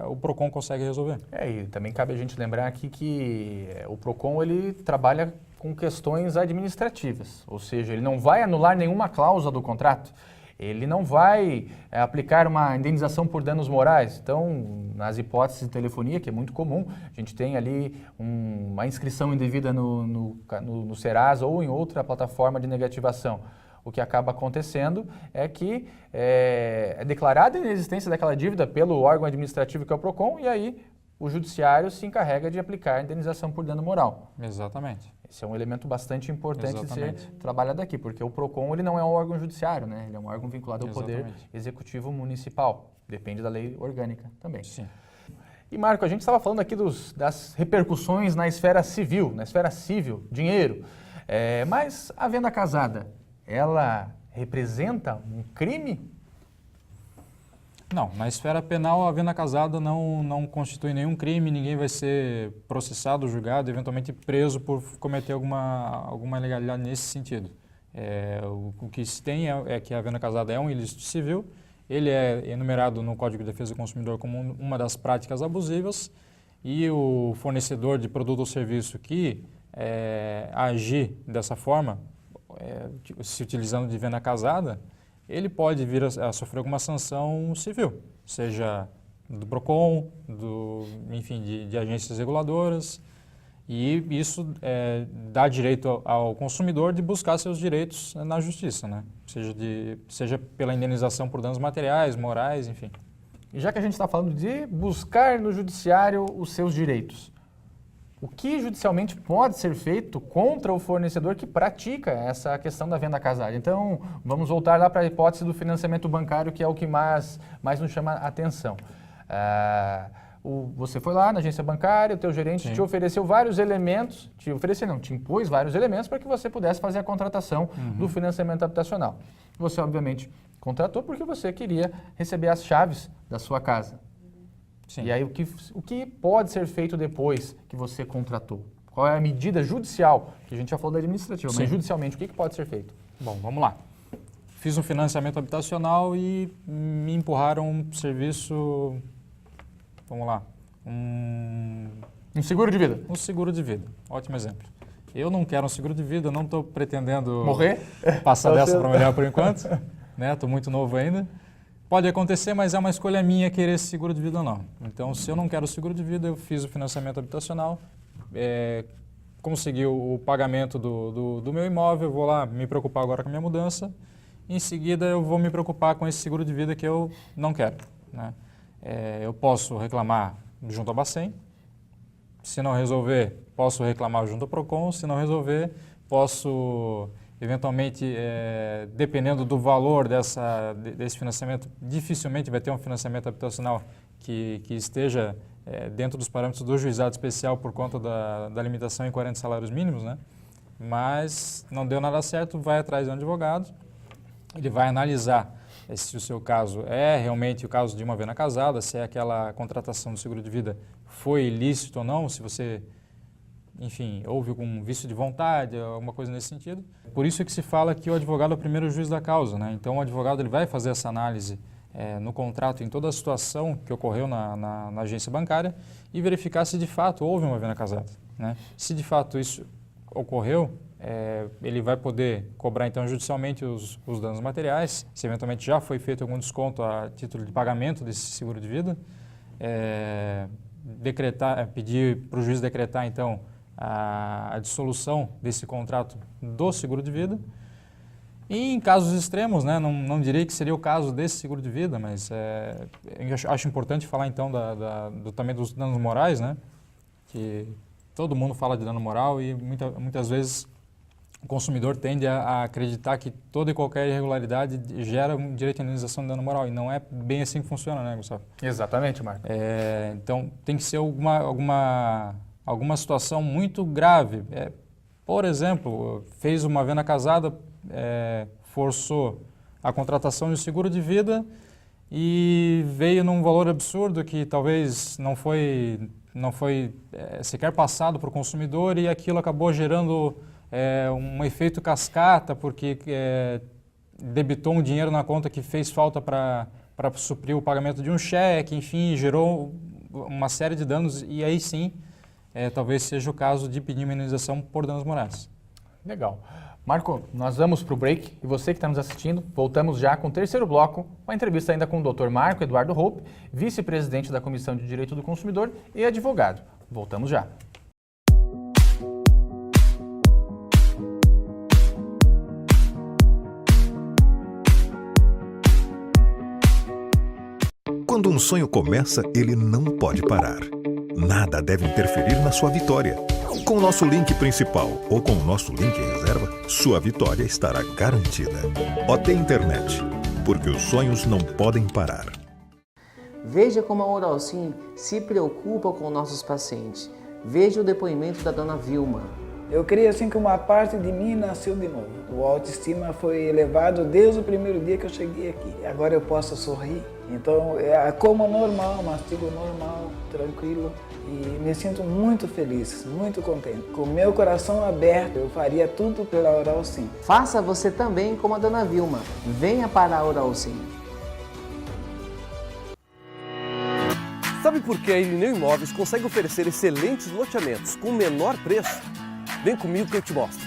Speaker 8: o PROCON consegue resolver.
Speaker 7: E também cabe a gente lembrar aqui que o PROCON ele trabalha com questões administrativas, ou seja, ele não vai anular nenhuma cláusula do contrato. Ele não vai aplicar uma indenização por danos morais. Então, nas hipóteses de telefonia, que é muito comum, a gente tem ali uma inscrição indevida no Serasa ou em outra plataforma de negativação. O que acaba acontecendo é que é declarada a inexistência daquela dívida pelo órgão administrativo que é o PROCON e aí o judiciário se encarrega de aplicar a indenização por dano moral.
Speaker 8: Exatamente.
Speaker 7: Esse é um elemento bastante importante de ser
Speaker 8: Exatamente.
Speaker 7: trabalhado aqui, porque o PROCON ele não é um órgão judiciário, né? Ele é um órgão vinculado ao Poder
Speaker 8: Exatamente.
Speaker 7: Executivo Municipal. Depende da lei orgânica também.
Speaker 8: Sim.
Speaker 7: E Marco, a gente estava falando aqui das repercussões na esfera civil, dinheiro. Mas a venda casada, ela representa um crime?
Speaker 8: Não, na esfera penal a venda casada não constitui nenhum crime, ninguém vai ser processado, julgado, eventualmente preso por cometer alguma ilegalidade nesse sentido. O que se tem é que a venda casada é um ilícito civil, ele é enumerado no Código de Defesa do Consumidor como uma das práticas abusivas e o fornecedor de produto ou serviço que agir dessa forma, se utilizando de venda casada, ele pode vir a sofrer alguma sanção civil, seja do PROCON, enfim, de agências reguladoras, e isso dá direito ao consumidor de buscar seus direitos na justiça, né? Seja pela indenização por danos materiais, morais, enfim.
Speaker 7: E já que a gente está falando de buscar no judiciário os seus direitos, o que judicialmente pode ser feito contra o fornecedor que pratica essa questão da venda casada? Então, vamos voltar lá para a hipótese do financiamento bancário, que é o que mais nos chama a atenção. Você foi lá na agência bancária, o teu gerente te ofereceu vários elementos, te impôs vários elementos para que você pudesse fazer a contratação do financiamento habitacional. Você, obviamente, contratou porque você queria receber as chaves da sua casa.
Speaker 8: Sim.
Speaker 7: E aí, o que pode ser feito depois que você contratou? Qual é a medida judicial? Que a gente já falou da administrativa, mas judicialmente, o que pode ser feito?
Speaker 8: Bom, vamos lá. Fiz um financiamento habitacional e me empurraram um serviço, vamos lá,
Speaker 7: um seguro de vida.
Speaker 8: Um seguro de vida, ótimo exemplo. Eu não quero um seguro de vida, não estou pretendendo
Speaker 7: morrer,
Speaker 8: passar dessa para melhor por enquanto, né? Estou muito novo ainda. Pode acontecer, mas é uma escolha minha querer esse seguro de vida ou não. Então, se eu não quero seguro de vida, eu fiz o financiamento habitacional, consegui o pagamento do meu imóvel, vou lá me preocupar agora com a minha mudança, em seguida eu vou me preocupar com esse seguro de vida que eu não quero, né? Eu posso reclamar junto ao Bacen, se não resolver, posso reclamar junto ao PROCON, se não resolver, posso... Eventualmente, dependendo do valor desse financiamento, dificilmente vai ter um financiamento habitacional que esteja dentro dos parâmetros do juizado especial por conta da limitação em 40 salários mínimos, né? Mas não deu nada certo, vai atrás de um advogado, ele vai analisar se o seu caso é realmente o caso de uma venda casada, se aquela contratação do seguro de vida foi ilícito ou não, se você... Enfim, houve algum vício de vontade, alguma coisa nesse sentido. Por isso é que se fala que o advogado é o primeiro juiz da causa, né? Então, o advogado ele vai fazer essa análise no contrato, em toda a situação que ocorreu na agência bancária e verificar se de fato houve uma venda casada, né? Se de fato isso ocorreu, ele vai poder cobrar então judicialmente os danos materiais, se eventualmente já foi feito algum desconto a título de pagamento desse seguro de vida, pedir para o juiz decretar então a dissolução desse contrato do seguro de vida. E em casos extremos, né, não direi que seria o caso desse seguro de vida, mas eu acho importante falar então também dos danos morais, né, que todo mundo fala de dano moral e muitas vezes o consumidor tende a acreditar que toda e qualquer irregularidade gera um direito à indenização de dano moral, e não é bem assim que funciona, né, Gustavo?
Speaker 7: Exatamente, Marco.
Speaker 8: Então, tem que ser alguma situação muito grave. Por exemplo, fez uma venda casada, forçou a contratação de um seguro de vida e veio num valor absurdo que talvez não foi sequer passado para o consumidor, e aquilo acabou gerando um efeito cascata, porque debitou um dinheiro na conta que fez falta para suprir o pagamento de um cheque, enfim, gerou uma série de danos, e aí sim, talvez seja o caso de pedir uma indenização por danos morais.
Speaker 7: Legal. Marco, nós vamos para o break, e você que está nos assistindo, voltamos já com o terceiro bloco, uma entrevista ainda com o Dr. Marco Eduardo Hope, vice-presidente da Comissão de Direito do Consumidor e advogado. Voltamos já.
Speaker 1: Quando um sonho começa, ele não pode parar. Nada deve interferir na sua vitória. Com o nosso link principal ou com o nosso link em reserva, sua vitória estará garantida. OT Internet, porque os sonhos não podem parar.
Speaker 2: Veja como a Oralsim se preocupa com nossos pacientes. Veja o depoimento da dona Vilma.
Speaker 3: Eu creio assim que uma parte de mim nasceu de novo. O autoestima foi elevado desde o primeiro dia que eu cheguei aqui. Agora eu posso sorrir. Então, como normal, mastigo normal, tranquilo. E me sinto muito feliz, muito contente. Com o meu coração aberto, eu faria tudo pela Oralsim.
Speaker 2: Faça você também como a dona Vilma. Venha para a Oralsim.
Speaker 4: Sabe por que a Irineu Imóveis consegue oferecer excelentes loteamentos com o menor preço? Vem comigo que eu te mostro.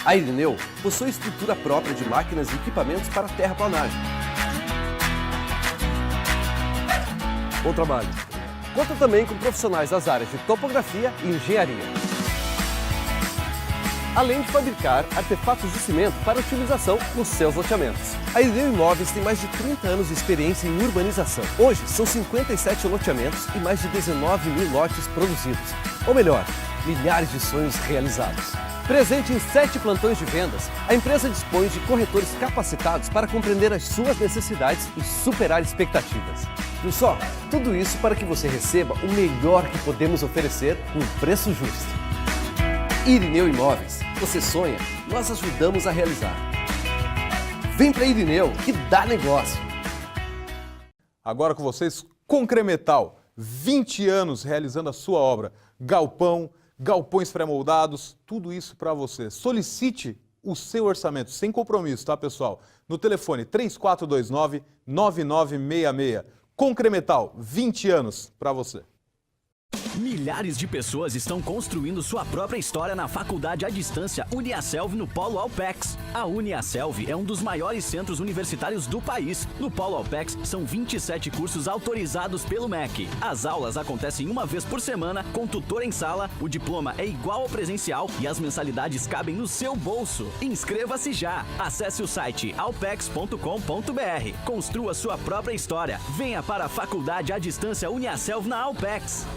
Speaker 4: A Irineu possui estrutura própria de máquinas e equipamentos para terraplanagem. Bom trabalho! Conta também com profissionais das áreas de topografia e engenharia. Além de fabricar artefatos de cimento para utilização nos seus loteamentos. A Irineu Imóveis tem mais de 30 anos de experiência em urbanização. Hoje, são 57 loteamentos e mais de 19 mil lotes produzidos. Ou melhor, milhares de sonhos realizados. Presente em 7 plantões de vendas, a empresa dispõe de corretores capacitados para compreender as suas necessidades e superar expectativas. Viu só? Tudo isso para que você receba o melhor que podemos oferecer com um preço justo. Irineu Imóveis. Você sonha, nós ajudamos a realizar. Vem para Irineu, que dá negócio.
Speaker 5: Agora com vocês, Concremetal. 20 anos realizando a sua obra. Galpão, galpões pré-moldados, tudo isso para você. Solicite o seu orçamento, sem compromisso, tá, pessoal? No telefone 3429-9966. Concremetal, 20 anos para você.
Speaker 6: Milhares de pessoas estão construindo sua própria história na faculdade à distância Uniaselv no Polo Alpex. A Uniaselv é um dos maiores centros universitários do país. No Polo Alpex são 27 cursos autorizados pelo MEC. As aulas acontecem uma vez por semana, com tutor em sala, o diploma é igual ao presencial e as mensalidades cabem no seu bolso. Inscreva-se já! Acesse o site alpex.com.br. Construa sua própria história. Venha para a faculdade à distância Uniaselv na Alpex.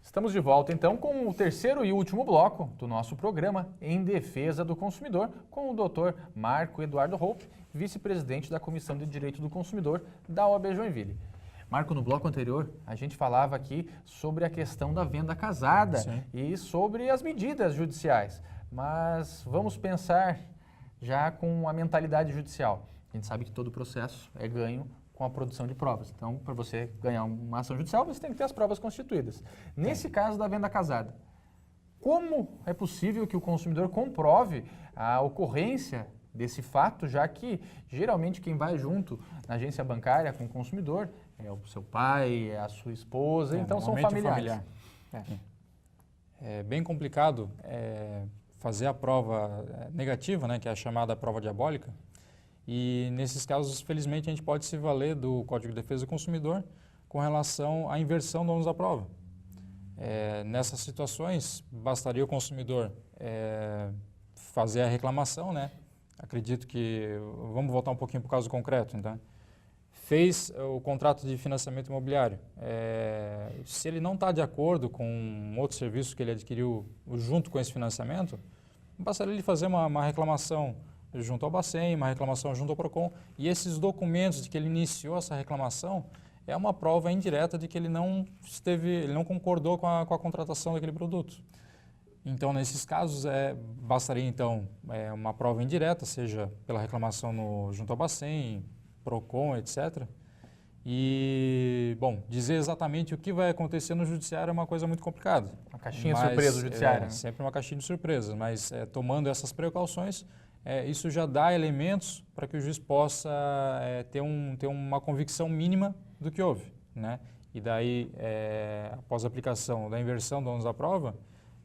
Speaker 7: Estamos de volta então com o terceiro e último bloco do nosso programa Em Defesa do Consumidor, com o Dr. Marco Eduardo Hope, vice-presidente da Comissão de Direito do Consumidor da OAB Joinville. Marco, no bloco anterior, a gente falava aqui sobre a questão da venda casada. Sim. E sobre as medidas judiciais, mas vamos pensar já com a mentalidade judicial. A gente sabe que todo processo é ganho com a produção de provas. Então, para você ganhar uma ação judicial, você tem que ter as provas constituídas. Nesse caso da venda casada, como é possível que o consumidor comprove a ocorrência desse fato, já que geralmente quem vai junto na agência bancária com o consumidor é o seu pai, é a sua esposa, então são familiares.
Speaker 8: É bem complicado fazer a prova negativa, né, que é a chamada prova diabólica. E nesses casos, felizmente, a gente pode se valer do Código de Defesa do Consumidor com relação à inversão do ônus da prova. Nessas situações, bastaria o consumidor fazer a reclamação, né? Acredito que, vamos voltar um pouquinho para o caso concreto, então. Fez o contrato de financiamento imobiliário. Se ele não está de acordo com outro serviço que ele adquiriu junto com esse financiamento, bastaria ele fazer uma reclamação junto ao Bacen, uma reclamação junto ao Procon, e esses documentos de que ele iniciou essa reclamação é uma prova indireta de que ele não concordou com a contratação daquele produto. Então, nesses casos, bastaria então uma prova indireta, seja pela reclamação junto ao Bacen, Procon, etc. E, bom, dizer exatamente o que vai acontecer no judiciário é uma coisa muito complicada.
Speaker 7: Uma caixinha de surpresa judiciária. Né?
Speaker 8: Sempre uma caixinha de surpresas, mas tomando essas precauções, isso já dá elementos para que o juiz possa ter uma convicção mínima do que houve, né? E daí, após a aplicação da inversão do ônus da prova,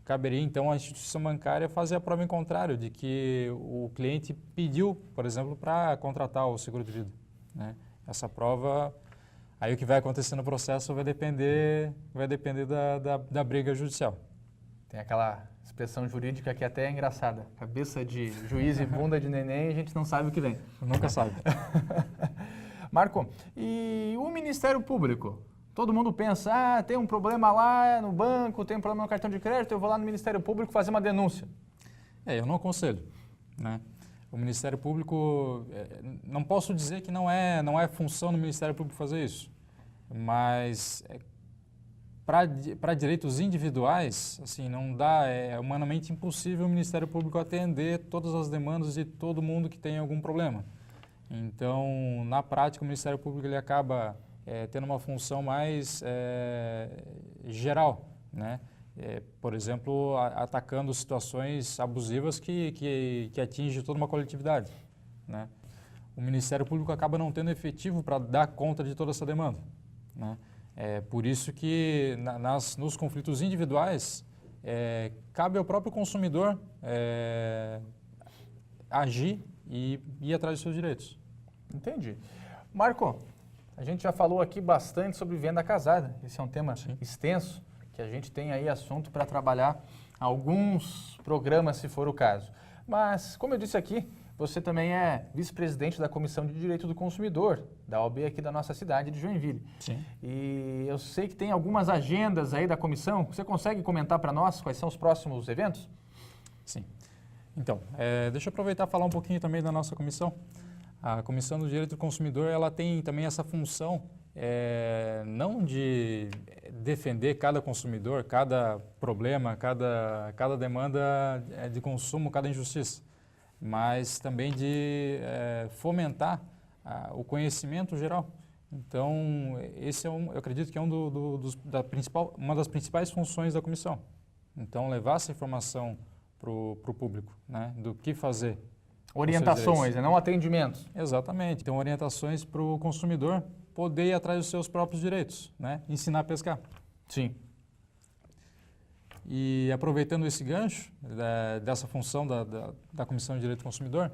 Speaker 8: caberia então à instituição bancária fazer a prova em contrário, de que o cliente pediu, por exemplo, para contratar o seguro de vida, né? Essa prova Aí o que vai acontecer no processo vai depender da briga judicial.
Speaker 7: Tem aquela expressão jurídica que até é engraçada. Cabeça de juiz e bunda de neném, a gente não sabe o que vem.
Speaker 8: Nunca sabe.
Speaker 7: Marco, e o Ministério Público? Todo mundo pensa, tem um problema lá no banco, tem um problema no cartão de crédito, eu vou lá no Ministério Público fazer uma denúncia.
Speaker 8: Eu não aconselho, né? O Ministério Público, não posso dizer que não é função do Ministério Público fazer isso, mas para direitos individuais, assim, não dá, é humanamente impossível o Ministério Público atender todas as demandas de todo mundo que tem algum problema. Então, na prática, o Ministério Público ele acaba tendo uma função mais geral, né? Por exemplo, atacando situações abusivas que atingem toda uma coletividade, né? O Ministério Público acaba não tendo efetivo para dar conta de toda essa demanda, né? Por isso que nos conflitos individuais cabe ao próprio consumidor agir e ir atrás dos seus direitos.
Speaker 7: Entendi. Marco, a gente já falou aqui bastante sobre venda casada. Esse é um tema extenso, que a gente tem aí assunto para trabalhar alguns programas, se for o caso. Mas, como eu disse aqui, você também é vice-presidente da Comissão de Direito do Consumidor, da OAB aqui da nossa cidade de Joinville.
Speaker 8: Sim.
Speaker 7: E eu sei que tem algumas agendas aí da comissão. Você consegue comentar para nós quais são os próximos eventos?
Speaker 8: Sim. Então, deixa eu aproveitar e falar um pouquinho também da nossa comissão. A Comissão do Direito do Consumidor, ela tem também essa função não de defender cada consumidor, cada problema, cada demanda de consumo, cada injustiça, mas também de fomentar o conhecimento geral. Então, esse eu acredito que é uma das principais funções da comissão. Então, levar essa informação para o público, né, do que fazer.
Speaker 7: Orientações, não atendimentos.
Speaker 8: Exatamente. Então, orientações para o consumidor poder ir atrás dos seus próprios direitos, né? Ensinar a pescar.
Speaker 7: Sim.
Speaker 8: E aproveitando esse gancho dessa função da Comissão de Direito do Consumidor,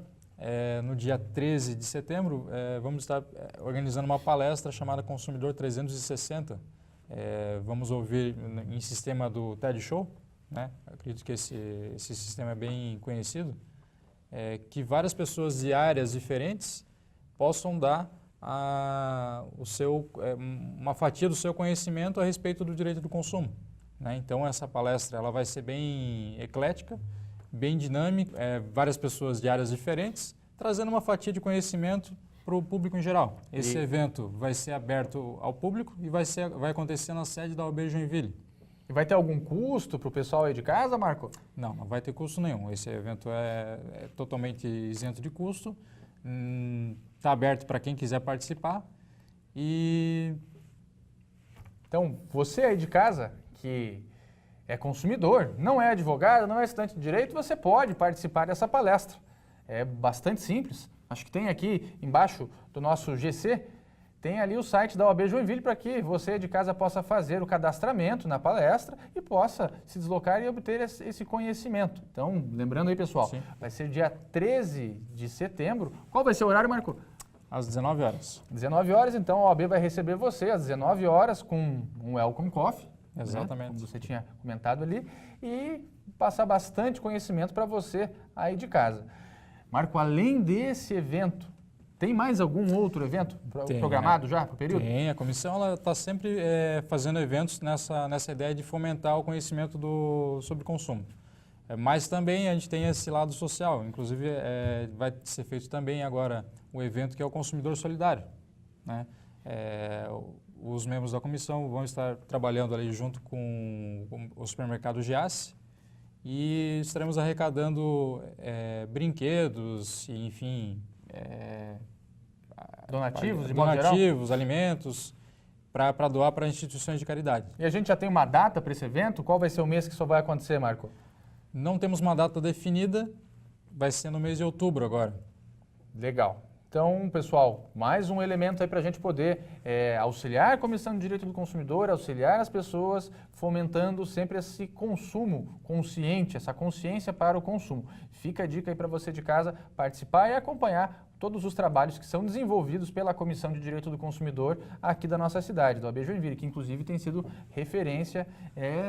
Speaker 8: no dia 13 de setembro, vamos estar organizando uma palestra chamada Consumidor 360. Vamos ouvir em sistema do TED Show, né? Acredito que esse sistema é bem conhecido. Que várias pessoas de áreas diferentes possam dar uma fatia do seu conhecimento a respeito do direito do consumo, né? Então, essa palestra ela vai ser bem eclética, bem dinâmica, várias pessoas de áreas diferentes, trazendo uma fatia de conhecimento para o público em geral. Esse evento vai ser aberto ao público e vai acontecer na sede da OAB Joinville.
Speaker 7: E vai ter algum custo para o pessoal aí de casa, Marco?
Speaker 8: Não vai ter custo nenhum. Esse evento é totalmente isento de custo. Está aberto para quem quiser participar.
Speaker 7: Então, você aí de casa, que é consumidor, não é advogado, não é estudante de direito, você pode participar dessa palestra. É bastante simples. Acho que tem aqui embaixo do nosso GC, tem ali o site da OAB Joinville para que você de casa possa fazer o cadastramento na palestra e possa se deslocar e obter esse conhecimento. Então, lembrando aí, pessoal,
Speaker 8: Sim.
Speaker 7: Vai ser dia 13 de setembro. Qual vai ser o horário, Marco?
Speaker 8: Às 19 horas.
Speaker 7: 19 horas, então a OAB vai receber você às 19 horas com um welcome coffee.
Speaker 8: Exatamente.
Speaker 7: Né, como você tinha comentado ali, e passar bastante conhecimento para você aí de casa. Marco, além desse evento, tem mais algum outro evento programado já para o período?
Speaker 8: Tem, a comissão está sempre fazendo eventos nessa ideia de fomentar o conhecimento sobre consumo. Mas também a gente tem esse lado social, inclusive vai ser feito também agora o evento que é o Consumidor Solidário, né? Os membros da comissão vão estar trabalhando ali junto com o supermercado Giasse e estaremos arrecadando brinquedos, enfim,
Speaker 7: donativos, de modo geral?
Speaker 8: Donativos, alimentos, para doar para instituições de caridade.
Speaker 7: E a gente já tem uma data para esse evento? Qual vai ser o mês que isso vai acontecer, Marco?
Speaker 8: Não temos uma data definida, vai ser no mês de outubro agora.
Speaker 7: Legal. Então, pessoal, mais um elemento aí para a gente poder auxiliar a Comissão de Direito do Consumidor, auxiliar as pessoas, fomentando sempre esse consumo consciente, essa consciência para o consumo. Fica a dica aí para você de casa participar e acompanhar todos os trabalhos que são desenvolvidos pela Comissão de Direito do Consumidor aqui da nossa cidade, do AB Joinville, que inclusive tem sido referência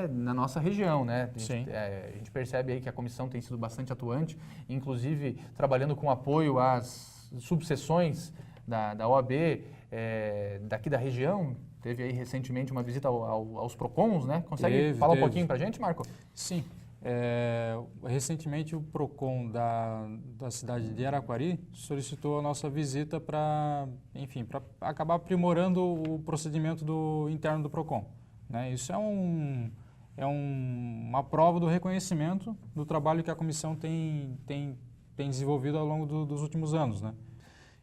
Speaker 7: na nossa região, né? A gente percebe aí que a comissão tem sido bastante atuante, inclusive trabalhando com apoio às subseções da OAB daqui da região. Teve aí recentemente uma visita aos PROCONs, né? Consegue falar um pouquinho para a gente, Marco?
Speaker 8: Sim. Recentemente o PROCON da cidade de Araquari solicitou a nossa visita para acabar aprimorando o procedimento interno do PROCON, né? Isso é uma prova do reconhecimento do trabalho que a comissão tem desenvolvido ao longo dos últimos anos, né?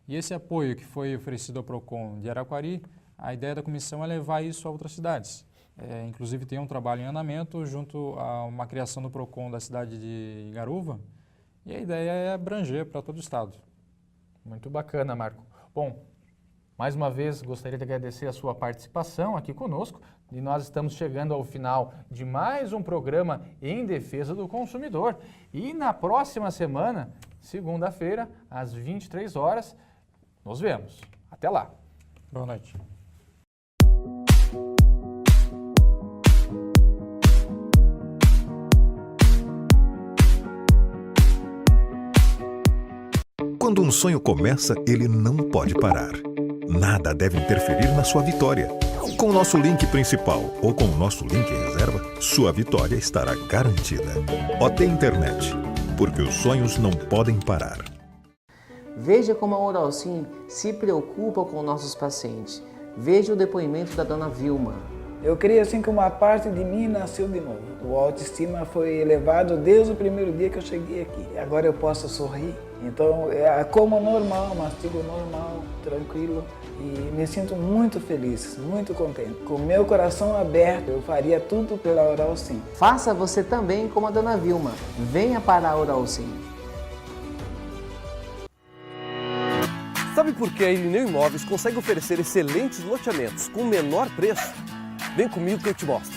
Speaker 8: E esse apoio que foi oferecido ao PROCON de Araquari, a ideia da comissão é levar isso a outras cidades. Inclusive tem um trabalho em andamento junto a uma criação do PROCON da cidade de Garuva, e a ideia é abranger para todo o estado.
Speaker 7: Muito bacana, Marco. Bom, mais uma vez gostaria de agradecer a sua participação aqui conosco, e nós estamos chegando ao final de mais um programa em defesa do consumidor. E na próxima semana, segunda-feira, às 23 horas, nos vemos. Até lá.
Speaker 8: Boa noite.
Speaker 1: Quando um sonho começa, ele não pode parar. Nada deve interferir na sua vitória. Com o nosso link principal ou com o nosso link em reserva, sua vitória estará garantida. OT Internet, porque os sonhos não podem parar.
Speaker 2: Veja como a Oralsim se preocupa com nossos pacientes. Veja o depoimento da dona Vilma.
Speaker 3: Eu creio assim que uma parte de mim nasceu de novo. O autoestima foi elevado desde o primeiro dia que eu cheguei aqui. Agora eu posso sorrir. Então, como normal, mastigo normal, tranquilo. E me sinto muito feliz, muito contente. Com o meu coração aberto, eu faria tudo pela Oralsim.
Speaker 2: Faça você também como a dona Vilma. Venha para a Oralsim.
Speaker 4: Sabe por que a Irineu Imóveis consegue oferecer excelentes loteamentos com o menor preço? Vem comigo que eu te mostro.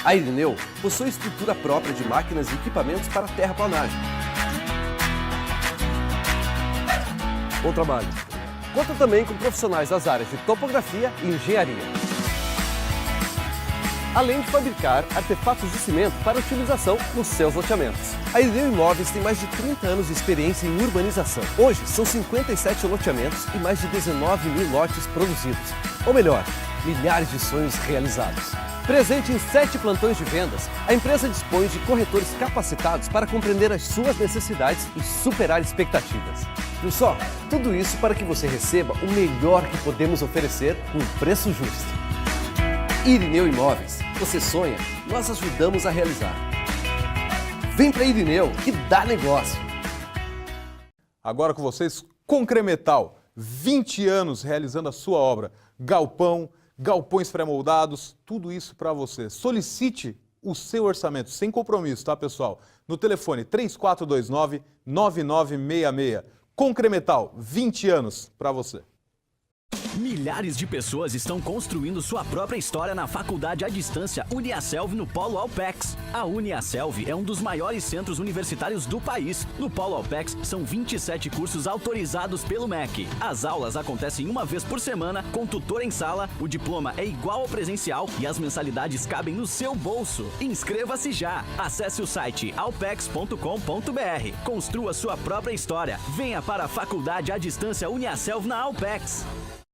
Speaker 4: A Irineu possui estrutura própria de máquinas e equipamentos para terraplanagem. Bom trabalho. Conta também com profissionais das áreas de topografia e engenharia. Além de fabricar artefatos de cimento para utilização nos seus loteamentos. A Irineu Imóveis tem mais de 30 anos de experiência em urbanização. Hoje, são 57 loteamentos e mais de 19.000 lotes produzidos. Ou melhor, milhares de sonhos realizados. Presente em 7 plantões de vendas, a empresa dispõe de corretores capacitados para compreender as suas necessidades e superar expectativas. Viu só? Tudo isso para que você receba o melhor que podemos oferecer com um preço justo. Irineu Imóveis. Você sonha, nós ajudamos a realizar. Vem para Irineu, que dá negócio.
Speaker 5: Agora com vocês, Concremetal. 20 anos realizando a sua obra. Galpão, galpões pré-moldados, tudo isso para você. Solicite o seu orçamento, sem compromisso, tá, pessoal? No telefone 3429-9966. Concremetal, 20 anos para você.
Speaker 6: Milhares de pessoas estão construindo sua própria história na faculdade à distância Uniaselv no Polo Alpex. A Uniaselv é um dos maiores centros universitários do país. No Polo Alpex são 27 cursos autorizados pelo MEC. As aulas acontecem uma vez por semana, com tutor em sala, o diploma é igual ao presencial e as mensalidades cabem no seu bolso. Inscreva-se já! Acesse o site alpex.com.br. Construa sua própria história. Venha para a faculdade à distância Uniaselv na Alpex.